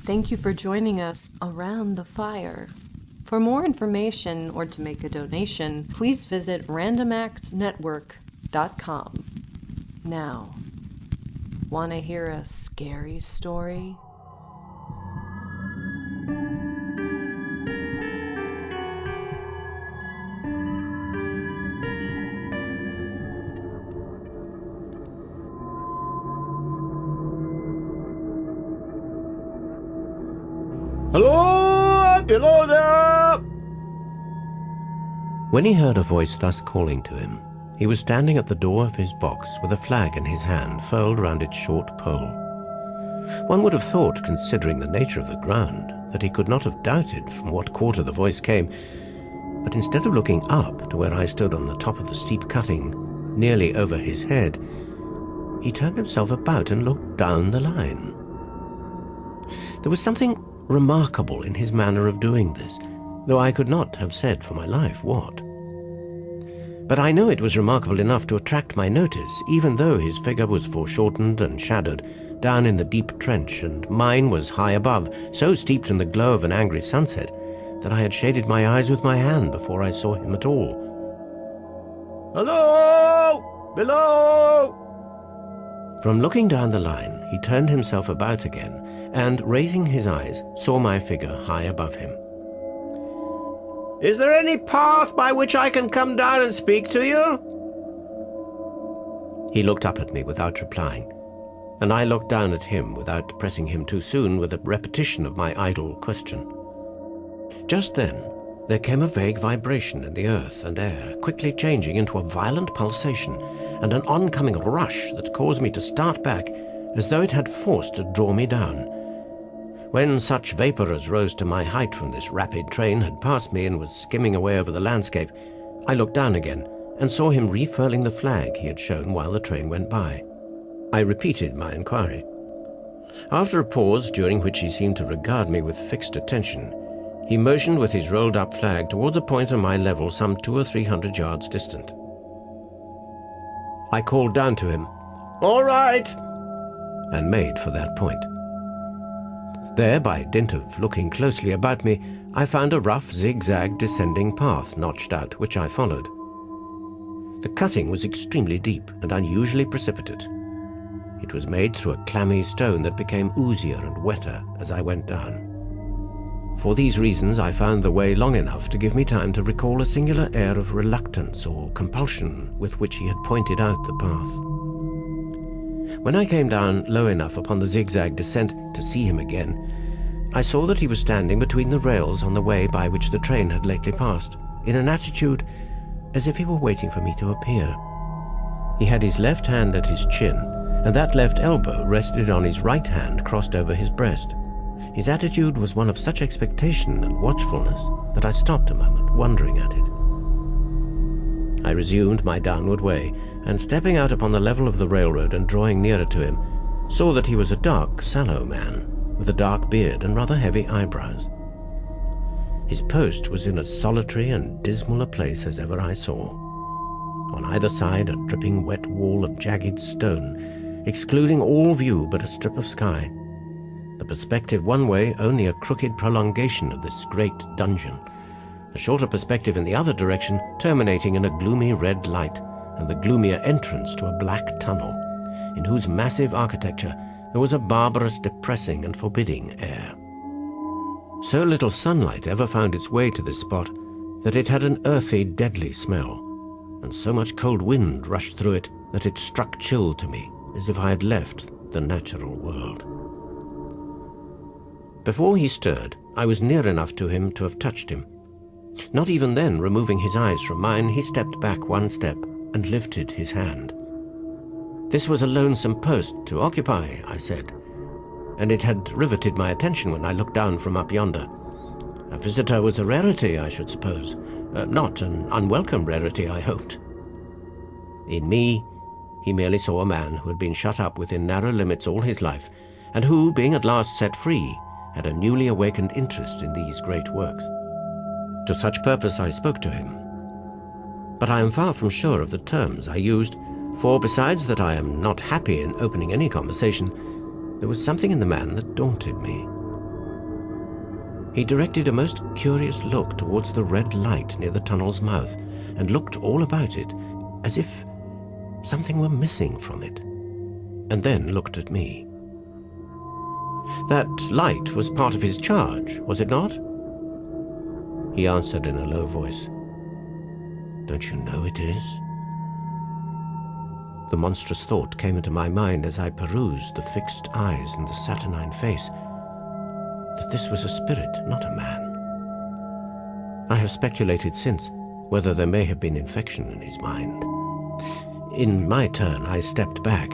Thank you for joining us around the fire. For more information or to make a donation, please visit randomactsnetwork.com. Now, want to hear a scary story? Hello, below there! When he heard a voice thus calling to him, he was standing at the door of his box with a flag in his hand furled round its short pole. One would have thought, considering the nature of the ground, that he could not have doubted from what quarter the voice came, but instead of looking up to where I stood on the top of the steep cutting, nearly over his head, he turned himself about and looked down the line. There was something remarkable in his manner of doing this, though I could not have said for my life what. But I know it was remarkable enough to attract my notice, even though his figure was foreshortened and shadowed down in the deep trench, and mine was high above, so steeped in the glow of an angry sunset that I had shaded my eyes with my hand before I saw him at all. Hello! Below! From looking down the line, he turned himself about again, and, raising his eyes, saw my figure high above him. Is there any path by which I can come down and speak to you? He looked up at me without replying, and I looked down at him without pressing him too soon with a repetition of my idle question. Just then, there came a vague vibration in the earth and air, quickly changing into a violent pulsation and an oncoming rush that caused me to start back as though it had force to draw me down. When such vapor as rose to my height from this rapid train had passed me and was skimming away over the landscape, I looked down again and saw him refurling the flag he had shown while the train went by. I repeated my inquiry. After a pause, during which he seemed to regard me with fixed attention, he motioned with his rolled-up flag towards a point on my level some 200 or 300 yards distant. I called down to him, All right, and made for that point. There, by dint of looking closely about me, I found a rough, zigzag descending path notched out, which I followed. The cutting was extremely deep and unusually precipitate. It was made through a clammy stone that became oozier and wetter as I went down. For these reasons, I found the way long enough to give me time to recall a singular air of reluctance or compulsion with which he had pointed out the path. When I came down low enough upon the zigzag descent to see him again, I saw that he was standing between the rails on the way by which the train had lately passed, in an attitude as if he were waiting for me to appear. He had his left hand at his chin, and that left elbow rested on his right hand crossed over his breast. His attitude was one of such expectation and watchfulness that I stopped a moment, wondering at it. I resumed my downward way, and stepping out upon the level of the railroad and drawing nearer to him, saw that he was a dark, sallow man, with a dark beard and rather heavy eyebrows. His post was in as solitary and dismal a place as ever I saw. On either side a dripping wet wall of jagged stone, excluding all view but a strip of sky. The perspective one way only a crooked prolongation of this great dungeon, a shorter perspective in the other direction terminating in a gloomy red light, and the gloomier entrance to a black tunnel, in whose massive architecture there was a barbarous, depressing and forbidding air. So little sunlight ever found its way to this spot that it had an earthy, deadly smell, and so much cold wind rushed through it that it struck chill to me, as if I had left the natural world. Before he stirred, I was near enough to him to have touched him. Not even then, removing his eyes from mine, he stepped back one step and lifted his hand. This was a lonesome post to occupy, I said, and it had riveted my attention when I looked down from up yonder. A visitor was a rarity, I should suppose. Not an unwelcome rarity, I hoped. In me, he merely saw a man who had been shut up within narrow limits all his life, and who, being at last set free, had a newly awakened interest in these great works. To such purpose I spoke to him. But I am far from sure of the terms I used, for besides that I am not happy in opening any conversation, there was something in the man that daunted me. He directed a most curious look towards the red light near the tunnel's mouth, and looked all about it, as if something were missing from it, and then looked at me. That light was part of his charge, was it not? He answered in a low voice, "Don't you know it is?" The monstrous thought came into my mind as I perused the fixed eyes and the saturnine face, that this was a spirit, not a man. I have speculated since whether there may have been infection in his mind. In my turn, I stepped back,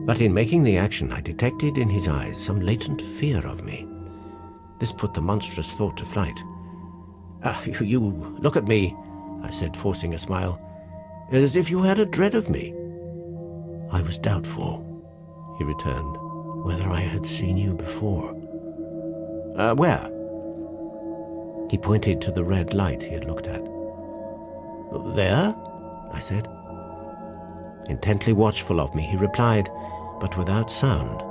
but in making the action, I detected in his eyes some latent fear of me. This put the monstrous thought to flight. You look at me," I said, forcing a smile, "as if you had a dread of me." "I was doubtful," he returned, "whether I had seen you before." Where?" He pointed to the red light he had looked at. "There?" I said. Intently watchful of me, he replied, but without sound,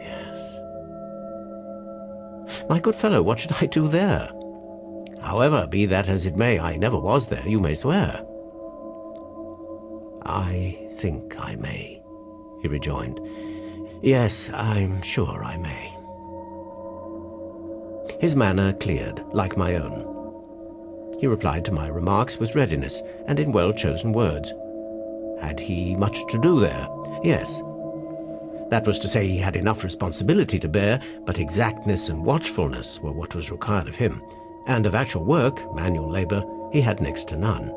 "Yes." "My good fellow, what should I do there?" "However, be that as it may, I never was there, you may swear." "I think I may," he rejoined. "Yes, I'm sure I may." His manner cleared, like my own. He replied to my remarks with readiness and in well-chosen words. Had he much to do there? Yes. That was to say, he had enough responsibility to bear, but exactness and watchfulness were what was required of him, and of actual work, manual labor, he had next to none.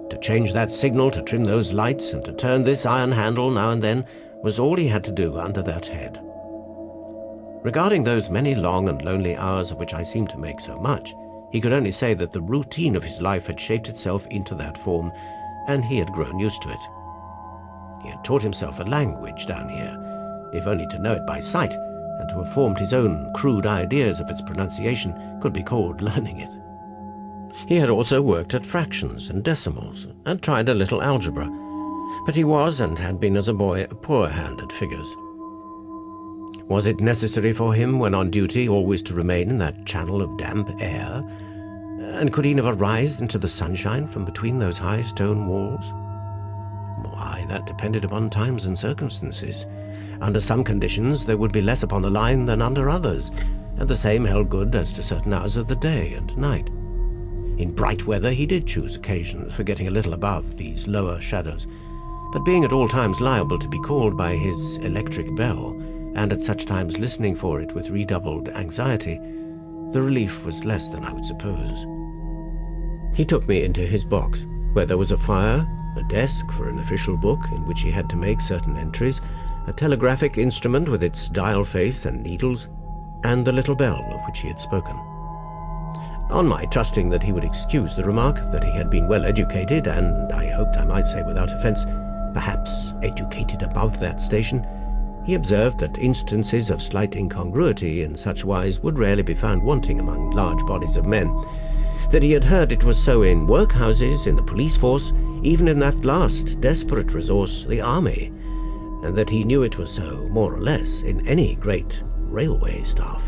To change that signal, to trim those lights, and to turn this iron handle now and then was all he had to do under that head. Regarding those many long and lonely hours of which I seemed to make so much, he could only say that the routine of his life had shaped itself into that form, and he had grown used to it. He had taught himself a language down here, if only to know it by sight, and to have formed his own crude ideas of its pronunciation could be called learning it. He had also worked at fractions and decimals, and tried a little algebra, but he was, and had been as a boy, a poor hand at figures. Was it necessary for him, when on duty, always to remain in that channel of damp air? And could he never rise into the sunshine from between those high stone walls? Why, that depended upon times and circumstances. Under some conditions there would be less upon the line than under others, and the same held good as to certain hours of the day and night. In bright weather he did choose occasions for getting a little above these lower shadows, but being at all times liable to be called by his electric bell, and at such times listening for it with redoubled anxiety, the relief was less than I would suppose. He took me into his box, where there was a fire, a desk for an official book in which he had to make certain entries, a telegraphic instrument with its dial face and needles, and the little bell of which he had spoken. On my trusting that he would excuse the remark that he had been well educated, and I hoped I might say without offence, perhaps educated above that station, he observed that instances of slight incongruity in such wise would rarely be found wanting among large bodies of men, that he had heard it was so in workhouses, in the police force, even in that last desperate resource, the army, and that he knew it was so, more or less, in any great railway staff.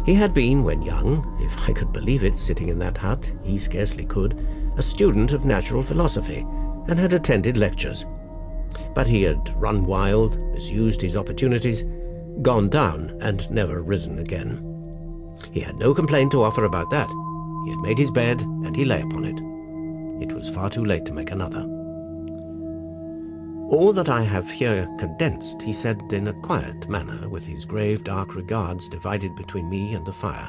He had been, when young, if I could believe it, sitting in that hut, he scarcely could, a student of natural philosophy, and had attended lectures. But he had run wild, misused his opportunities, gone down, and never risen again. He had no complaint to offer about that. He had made his bed, and he lay upon it. It was far too late to make another. All that I have here condensed, he said in a quiet manner, with his grave dark regards divided between me and the fire.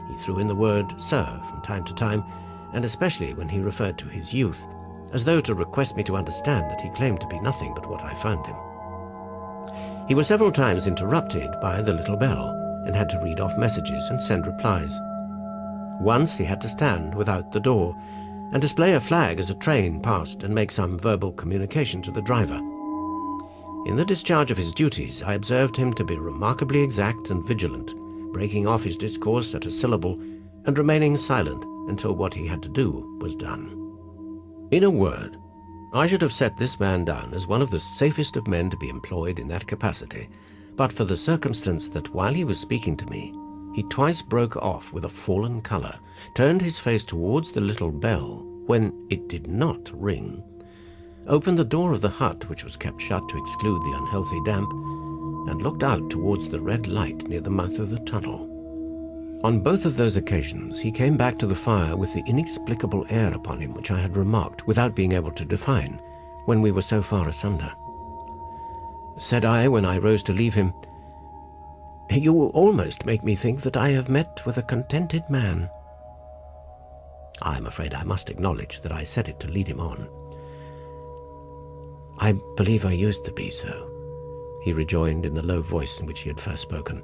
He threw in the word "sir" from time to time, and especially when he referred to his youth, as though to request me to understand that he claimed to be nothing but what I found him. He was several times interrupted by the little bell, and had to read off messages and send replies. Once he had to stand without the door, and display a flag as a train passed and make some verbal communication to the driver. In the discharge of his duties, I observed him to be remarkably exact and vigilant, breaking off his discourse at a syllable, and remaining silent until what he had to do was done. In a word, I should have set this man down as one of the safest of men to be employed in that capacity, but for the circumstance that while he was speaking to me, he twice broke off with a fallen colour, turned his face towards the little bell when it did not ring, opened the door of the hut, which was kept shut to exclude the unhealthy damp, and looked out towards the red light near the mouth of the tunnel. On both of those occasions he came back to the fire with the inexplicable air upon him which I had remarked without being able to define when we were so far asunder. Said I, when I rose to leave him, "You almost make me think that I have met with a contented man." I am afraid I must acknowledge that I said it to lead him on. "I believe I used to be so," he rejoined in the low voice in which he had first spoken.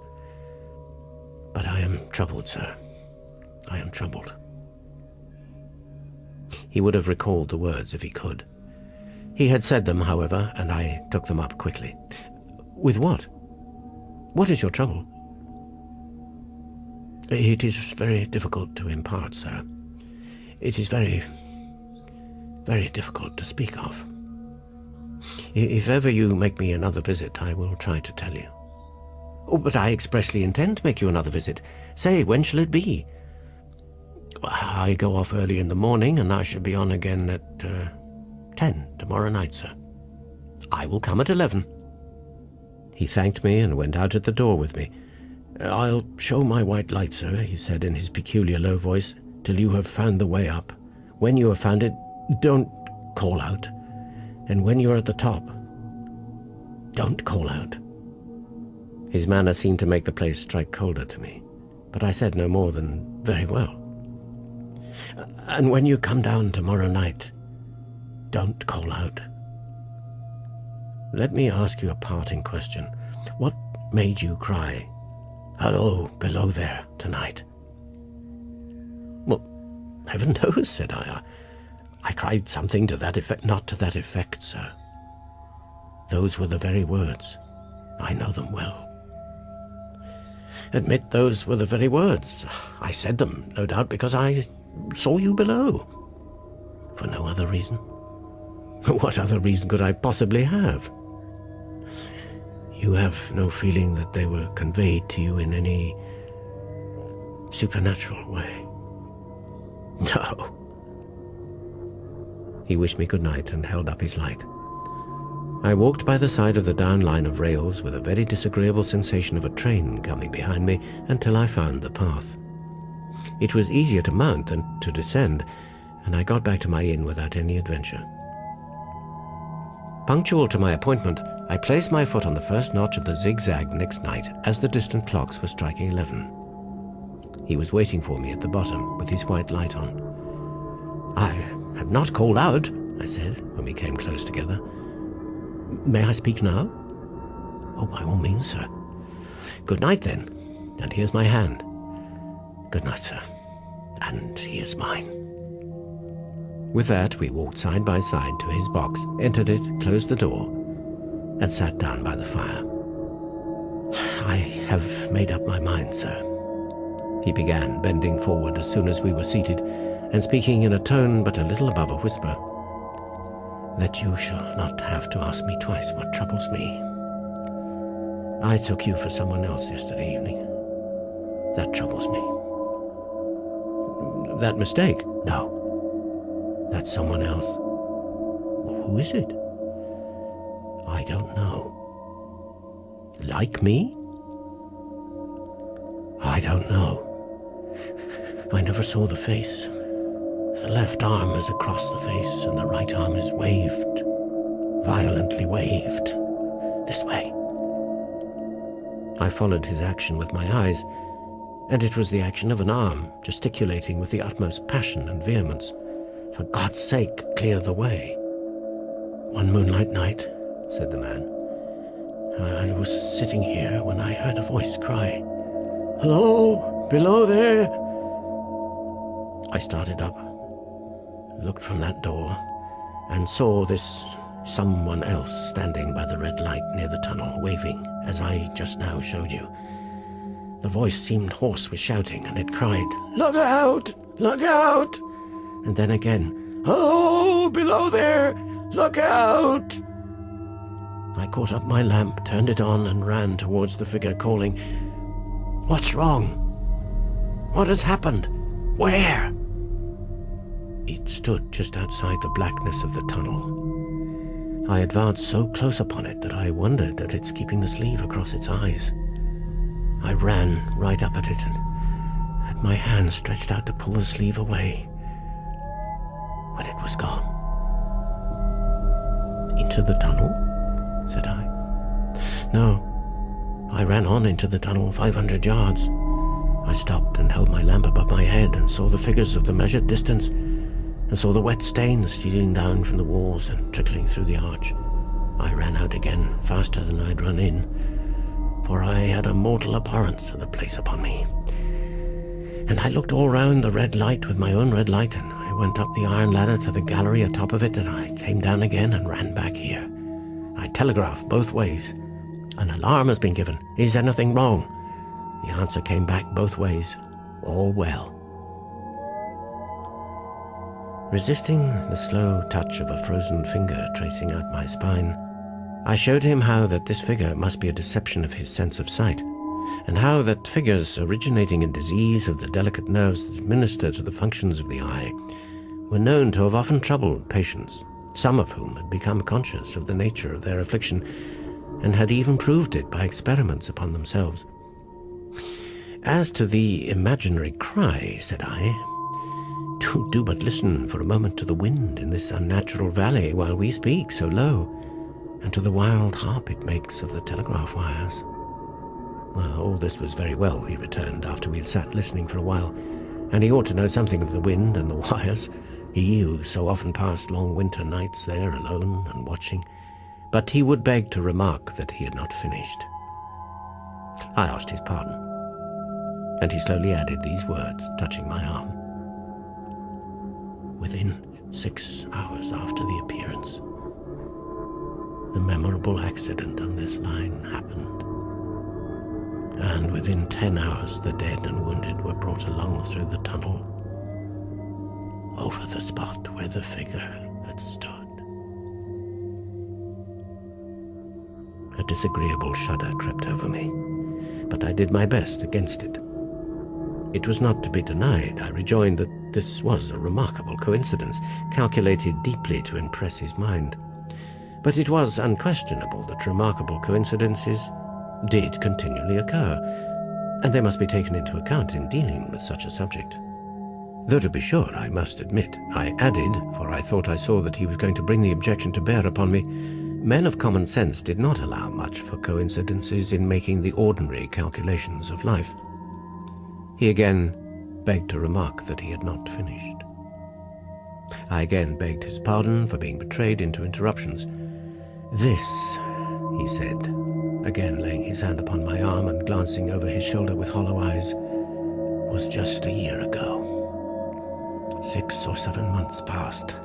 "But I am troubled, sir. I am troubled." He would have recalled the words if he could. He had said them, however, and I took them up quickly. "With what? What is your trouble?" "It is very difficult to impart, sir. It is very, very difficult to speak of. If ever you make me another visit, I will try to tell you." "Oh, but I expressly intend to make you another visit. Say, when shall it be?" "I go off early in the morning, and I shall be on again at 10 tomorrow night, sir." "I will come at 11. He thanked me and went out at the door with me. "I'll show my white light, sir," he said in his peculiar low voice, "till you have found the way up. When you have found it, don't call out. And when you're at the top, don't call out." His manner seemed to make the place strike colder to me, but I said no more than, "Very well." "And when you come down tomorrow night, don't call out." "Let me ask you a parting question. What made you cry, 'Hello, below there,' tonight?" "Well, heaven knows," said I. I cried something to that effect." "Not to that effect, sir. Those were the very words. I know them well." "Admit those were the very words. I said them, no doubt, because I saw you below." "For no other reason?" "What other reason could I possibly have?" "You have no feeling that they were conveyed to you in any supernatural way?" "No." He wished me good night and held up his light. I walked by the side of the down line of rails with a very disagreeable sensation of a train coming behind me until I found the path. It was easier to mount than to descend, and I got back to my inn without any adventure. Punctual to my appointment, I placed my foot on the first notch of the zigzag next night as the distant clocks were striking 11. He was waiting for me at the bottom with his white light on. "I have not called out," I said when we came close together. "May I speak now?" "Oh, by all means, sir." "Good night, then, and here's my hand." "Good night, sir, and here's mine." With that, we walked side by side to his box, entered it, closed the door, and sat down by the fire. "I have made up my mind, sir," he began, bending forward as soon as we were seated, and speaking in a tone but a little above a whisper, "that you shall not have to ask me twice what troubles me. I took you for someone else yesterday evening. That troubles me." "That mistake?" "No. That's someone else." "Who is it?" "I don't know." "Like me?" "I don't know. I never saw the face. The left arm is across the face, and the right arm is waved, violently waved, this way." I followed his action with my eyes, and it was the action of an arm, gesticulating with the utmost passion and vehemence. "For God's sake, clear the way." "One moonlight night," said the man, "I was sitting here when I heard a voice cry, 'Hello, below there.' I started up, looked from that door, and saw this someone else standing by the red light near the tunnel, waving, as I just now showed you. The voice seemed hoarse with shouting, and it cried, 'Look out! Look out!' And then again, 'Hello, below there! Look out!' I caught up my lamp, turned it on, and ran towards the figure, calling, "What's wrong? What has happened? Where?" It stood just outside the blackness of the tunnel. I advanced so close upon it that I wondered at its keeping the sleeve across its eyes. I ran right up at it and had my hand stretched out to pull the sleeve away, when it was gone. "Into the tunnel?" said I. "No. I ran on into the tunnel 500 yards. I stopped and held my lamp above my head and saw the figures of the measured distance, and saw the wet stains stealing down from the walls and trickling through the arch. I ran out again, faster than I'd run in, for I had a mortal abhorrence of the place upon me. And I looked all round the red light with my own red light, and I went up the iron ladder to the gallery atop of it, and I came down again and ran back here. I telegraphed both ways. 'An alarm has been given. Is anything wrong?' The answer came back both ways. 'All well.' Resisting the slow touch of a frozen finger tracing out my spine, I showed him how that this figure must be a deception of his sense of sight, and how that figures originating in disease of the delicate nerves that minister to the functions of the eye were known to have often troubled patients, some of whom had become conscious of the nature of their affliction, and had even proved it by experiments upon themselves. 'As to the imaginary cry,' said I, do but listen for a moment to the wind in this unnatural valley while we speak so low, and to the wild harp it makes of the telegraph wires.' 'Well, all this was very well,' he returned, after we had sat listening for a while, 'and he ought to know something of the wind and the wires, he who so often passed long winter nights there alone and watching. But he would beg to remark that he had not finished.' I asked his pardon, and he slowly added these words, touching my arm. 'Within 6 hours after the appearance, the memorable accident on this line happened, and within 10 hours the dead and wounded were brought along through the tunnel over the spot where the figure had stood.' A disagreeable shudder crept over me, but I did my best against it. It was not to be denied, I rejoined, that this was a remarkable coincidence, calculated deeply to impress his mind. But it was unquestionable that remarkable coincidences did continually occur, and they must be taken into account in dealing with such a subject. Though, to be sure, I must admit, I added, for I thought I saw that he was going to bring the objection to bear upon me, men of common sense did not allow much for coincidences in making the ordinary calculations of life. He again begged to remark that he had not finished. I again begged his pardon for being betrayed into interruptions. 'This,' he said, again laying his hand upon my arm and glancing over his shoulder with hollow eyes, 'was just a year ago. 6 or 7 months passed,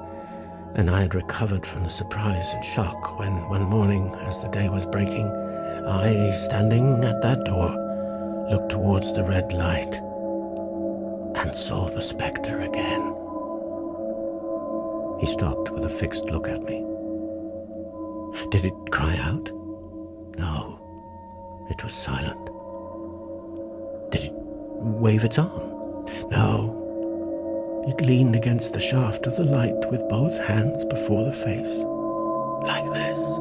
and I had recovered from the surprise and shock when, one morning, as the day was breaking, I, standing at that door, looked towards the red light and saw the spectre again.' He stopped with a fixed look at me. 'Did it cry out?' 'No, it was silent.' 'Did it wave its arm?' 'No, it leaned against the shaft of the light with both hands before the face, like this.'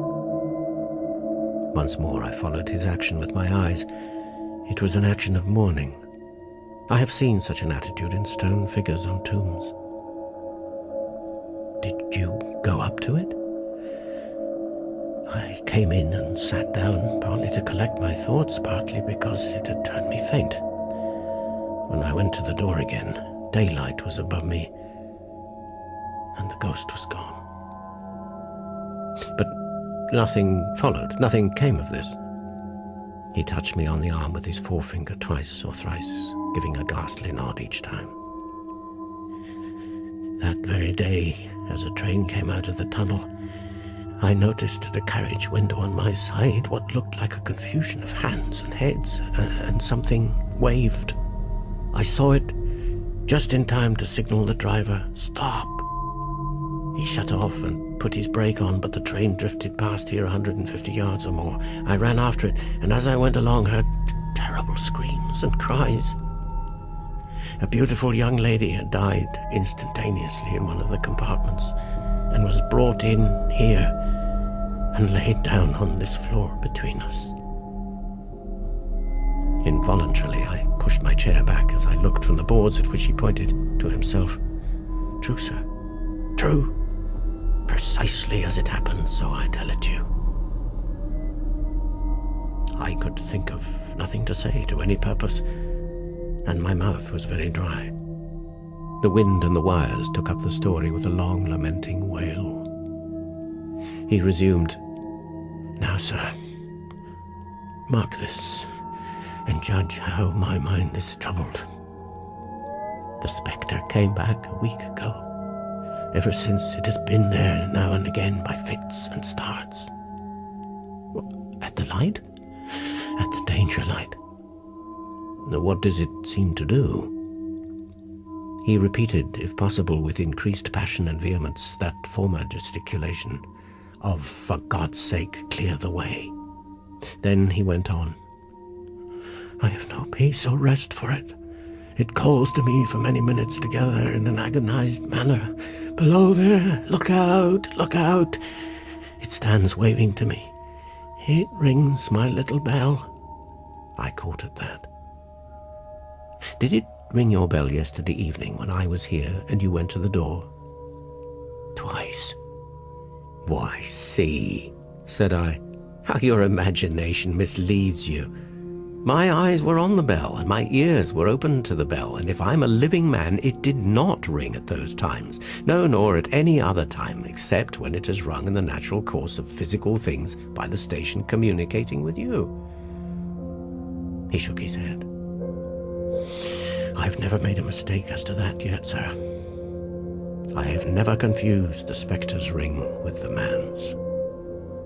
Once more I followed his action with my eyes. It was an action of mourning. I have seen such an attitude in stone figures on tombs. 'Did you go up to it?' 'I came in and sat down, partly to collect my thoughts, partly because it had turned me faint. When I went to the door again, daylight was above me, and the ghost was gone.' But nothing followed, nothing came of this. He touched me on the arm with his forefinger twice or thrice, giving a ghastly nod each time. 'That very day, as a train came out of the tunnel, I noticed at a carriage window on my side what looked like a confusion of hands and heads, and something waved. I saw it just in time to signal the driver, 'Stop!' He shut off and put his brake on, but the train drifted past here 150 yards or more. I ran after it, and as I went along heard terrible screams and cries. A beautiful young lady had died instantaneously in one of the compartments and was brought in here and laid down on this floor between us. Involuntarily, I pushed my chair back as I looked from the boards at which he pointed to himself. True, sir. True. Precisely as it happened, so I tell it you. I could think of nothing to say to any purpose, and my mouth was very dry. The wind and the wires took up the story with a long, lamenting wail. He resumed, "Now, sir, mark this, and judge how my mind is troubled. The spectre came back a week ago. Ever since it has been there now and again by fits and starts." "At the light?" "At the danger light." "What does it seem to do?" He repeated, if possible with increased passion and vehemence, that former gesticulation of, "For God's sake, clear the way." Then he went on, "I have no peace or rest for it. It calls to me for many minutes together in an agonized manner. 'Below there, look out, look out.' It stands waving to me. It rings my little bell." I caught at that. "Did it ring your bell yesterday evening when I was here and you went to the door?" "Twice." "Why, see," said I, "how your imagination misleads you. My eyes were on the bell, and my ears were open to the bell, and if I'm a living man, it did not ring at those times. No, nor at any other time, except when it has rung in the natural course of physical things by the station communicating with you." He shook his head. "I've never made a mistake as to that yet, sir. I have never confused the spectre's ring with the man's.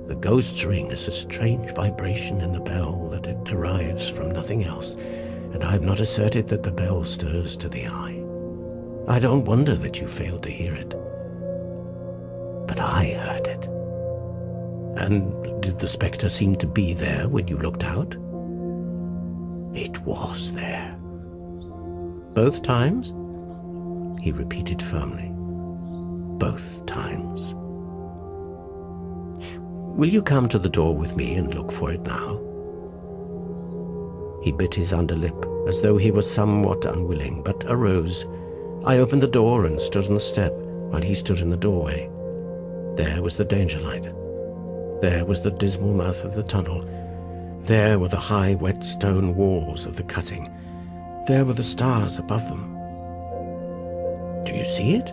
The ghost's ring is a strange vibration in the bell that it derives from nothing else, and I have not asserted that the bell stirs to the eye. I don't wonder that you failed to hear it. But I heard it." "And did the spectre seem to be there when you looked out?" "It was there." "Both times?" He repeated firmly, "Both times." "Will you come to the door with me and look for it now?" He bit his underlip, as though he was somewhat unwilling, but arose. I opened the door and stood on the step, while he stood in the doorway. There was the danger light. There was the dismal mouth of the tunnel. There were the high, wet stone walls of the cutting. There were the stars above them. "Do you see it?"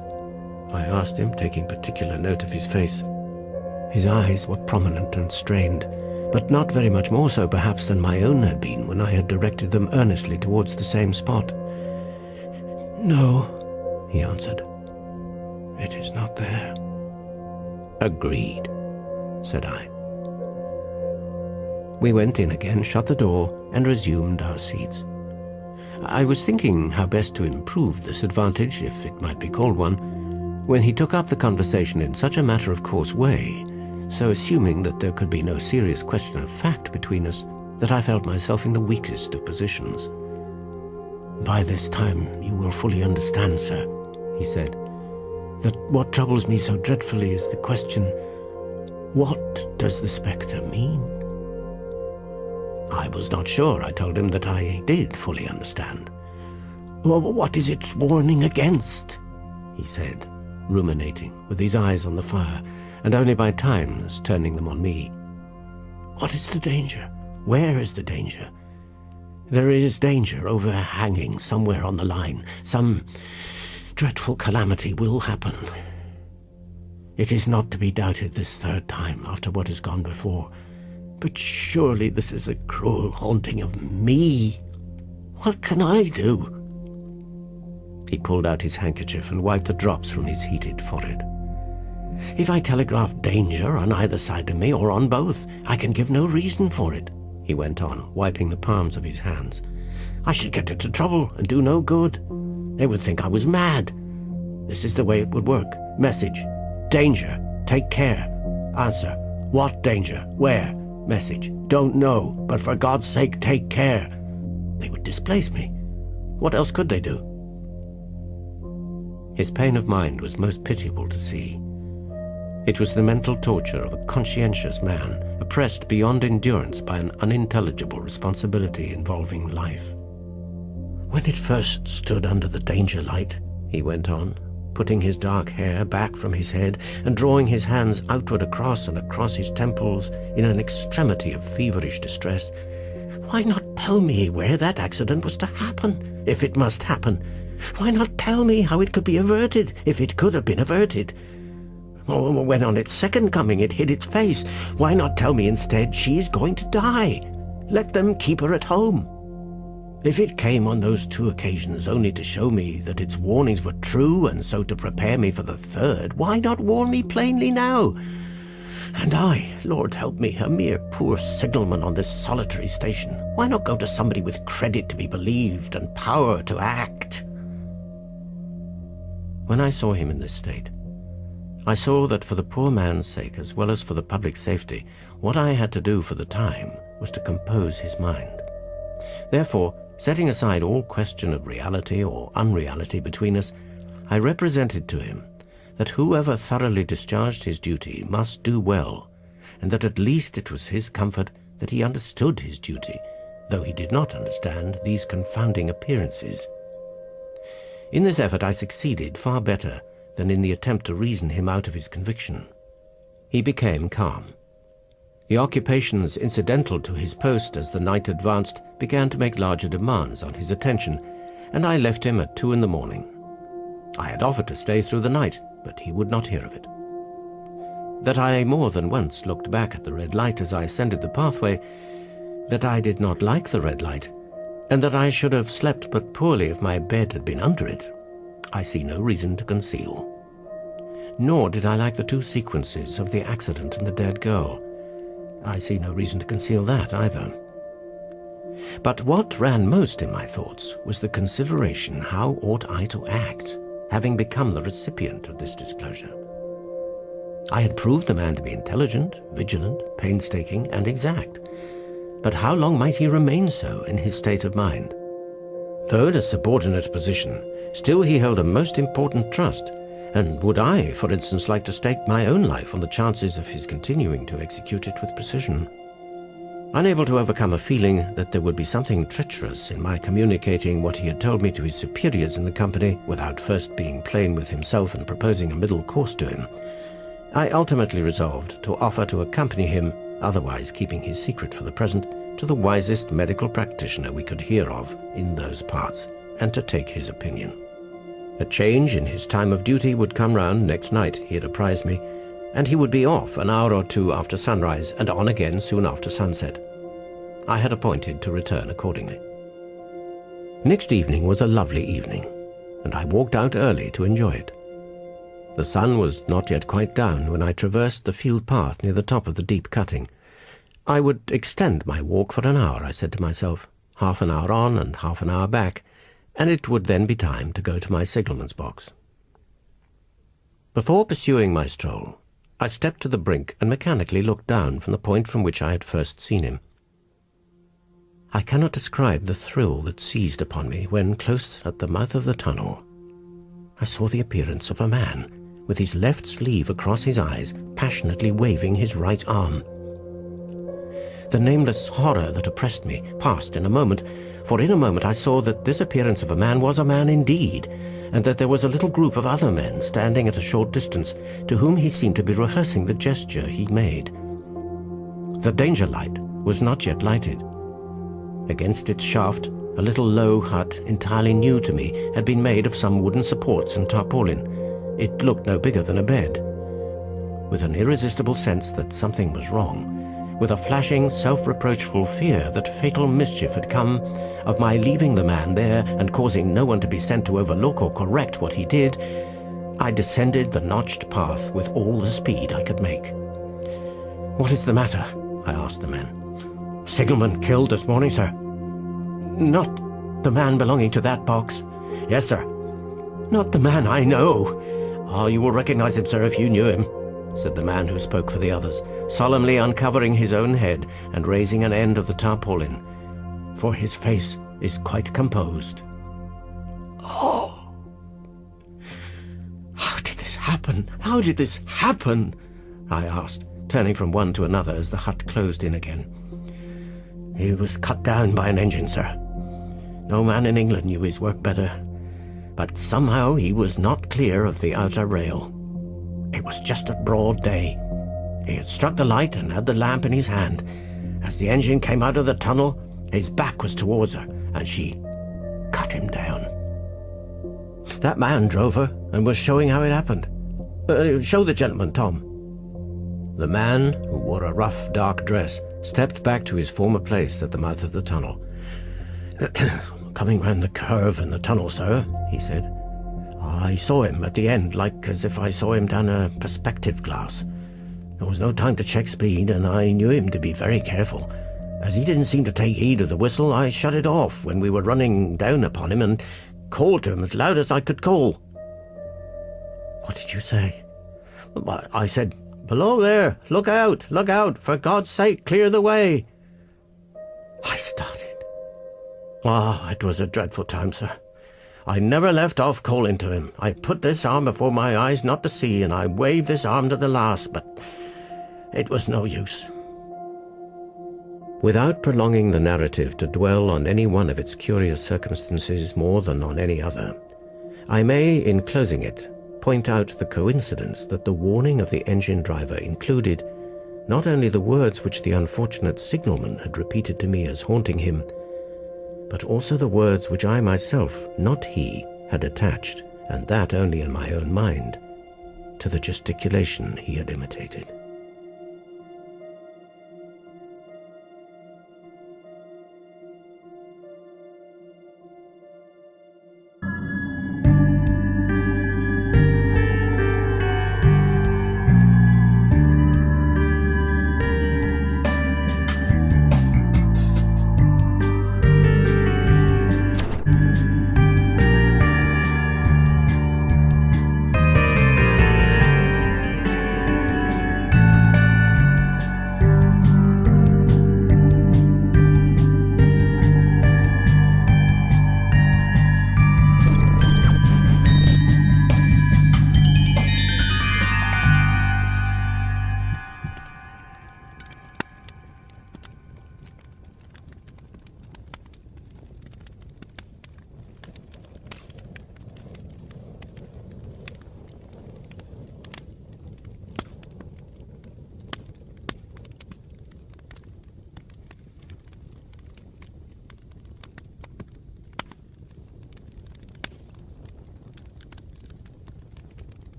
I asked him, taking particular note of his face. His eyes were prominent and strained, but not very much more so perhaps than my own had been when I had directed them earnestly towards the same spot. "No," he answered. "It is not there." "Agreed," said I. We went in again, shut the door, and resumed our seats. I was thinking how best to improve this advantage, if it might be called one, when he took up the conversation in such a matter-of-course way, so assuming that there could be no serious question of fact between us, that I felt myself in the weakest of positions. "By this time you will fully understand, sir," he said, "that what troubles me so dreadfully is the question, what does the spectre mean?" I was not sure. I told him that I did fully understand. "Well, what is it warning against?" he said, ruminating, with his eyes on the fire, and only by times turning them on me. "What is the danger? Where is the danger?" "There is danger overhanging somewhere on the line. Some dreadful calamity will happen. It is not to be doubted this third time after what has gone before. But surely this is a cruel haunting of me. What can I do?" He pulled out his handkerchief and wiped the drops from his heated forehead. "If I telegraph danger on either side of me, or on both, I can give no reason for it," he went on, wiping the palms of his hands. "I should get into trouble and do no good. They would think I was mad. This is the way it would work. Message. Danger. Take care. Answer. What danger? Where? Message. Don't know, but for God's sake, take care. They would displace me. What else could they do? His pain of mind was most pitiable to see. It was the mental torture of a conscientious man, oppressed beyond endurance by an unintelligible responsibility involving life. When it first stood under the danger light, he went on, putting his dark hair back from his head and drawing his hands outward across and across his temples in an extremity of feverish distress, why not tell me where that accident was to happen, if it must happen? Why not tell me how it could be averted, if it could have been averted? Oh, when on its second coming it hid its face, why not tell me instead she is going to die? Let them keep her at home. If it came on those 2 occasions only to show me that its warnings were true and so to prepare me for the third, why not warn me plainly now? And I, Lord help me, a mere poor signalman on this solitary station, why not go to somebody with credit to be believed and power to act? When I saw him in this state, I saw that for the poor man's sake as well as for the public safety, what I had to do for the time was to compose his mind. Therefore, setting aside all question of reality or unreality between us, I represented to him that whoever thoroughly discharged his duty must do well, and that at least it was his comfort that he understood his duty, though he did not understand these confounding appearances. In this effort I succeeded far better than in the attempt to reason him out of his conviction. He became calm. The occupations incidental to his post as the night advanced began to make larger demands on his attention, and I left him at 2 in the morning. I had offered to stay through the night, but he would not hear of it. That I more than once looked back at the red light as I ascended the pathway, that I did not like the red light, and that I should have slept but poorly if my bed had been under it, I see no reason to conceal. Nor did I like the 2 sequences of the accident and the dead girl. I see no reason to conceal that either. But what ran most in my thoughts was the consideration how ought I to act, having become the recipient of this disclosure. I had proved the man to be intelligent, vigilant, painstaking, and exact. But how long might he remain so in his state of mind? Though in a subordinate position, still he held a most important trust, and would I, for instance, like to stake my own life on the chances of his continuing to execute it with precision? Unable to overcome a feeling that there would be something treacherous in my communicating what he had told me to his superiors in the company, without first being plain with himself and proposing a middle course to him, I ultimately resolved to offer to accompany him, otherwise keeping his secret for the present, to the wisest medical practitioner we could hear of in those parts, and to take his opinion. A change in his time of duty would come round next night, he had apprised me, and he would be off an hour or 2 after sunrise and on again soon after sunset. I had appointed to return accordingly. Next evening was a lovely evening, and I walked out early to enjoy it. The sun was not yet quite down when I traversed the field path near the top of the deep cutting. I would extend my walk for an hour, I said to myself, half an hour on and half an hour back, and it would then be time to go to my signalman's box. Before pursuing my stroll, I stepped to the brink and mechanically looked down from the point from which I had first seen him. I cannot describe the thrill that seized upon me when, close at the mouth of the tunnel, I saw the appearance of a man, with his left sleeve across his eyes, passionately waving his right arm. The nameless horror that oppressed me passed in a moment, for in a moment I saw that this appearance of a man was a man indeed, and that there was a little group of other men standing at a short distance, to whom he seemed to be rehearsing the gesture he made. The danger light was not yet lighted. Against its shaft, a little low hut, entirely new to me, had been made of some wooden supports and tarpaulin. It looked no bigger than a bed. With an irresistible sense that something was wrong, with a flashing, self-reproachful fear that fatal mischief had come of my leaving the man there and causing no one to be sent to overlook or correct what he did, I descended the notched path with all the speed I could make. "What is the matter?" I asked the man. "Signalman killed this morning, sir." "Not the man belonging to that box?" "Yes, sir." "Not the man I know. "Ah, you will recognize him, sir, if you knew him," said the man who spoke for the others, solemnly uncovering his own head and raising an end of the tarpaulin, "for his face is quite composed." "Oh! How did this happen? How did this happen?" I asked, turning from one to another as the hut closed in again. "He was cut down by an engine, sir. No man in England knew his work better, but somehow he was not clear of the outer rail. It was just at broad day. He had struck the light and had the lamp in his hand. As the engine came out of the tunnel, his back was towards her, and she cut him down. That man drove her and was showing how it happened. Show the gentleman, Tom." The man, who wore a rough, dark dress, stepped back to his former place at the mouth of the tunnel. "Coming round the curve in the tunnel, sir," he said. "I saw him at the end, like as if I saw him down a perspective glass. There was no time to check speed, and I knew him to be very careful. As he didn't seem to take heed of the whistle, I shut it off when we were running down upon him and called to him as loud as I could call." "What did you say?" "I said, 'Below there, look out, for God's sake, clear the way.'" I started. It was a dreadful time, sir. I never left off calling to him. I put this arm before my eyes not to see, and I waved this arm to the last, but it was no use. Without prolonging the narrative to dwell on any one of its curious circumstances more than on any other, I may, in closing it, point out the coincidence that the warning of the engine driver included not only the words which the unfortunate signalman had repeated to me as haunting him, but also the words which I myself, not he, had attached, and that only in my own mind, to the gesticulation he had imitated.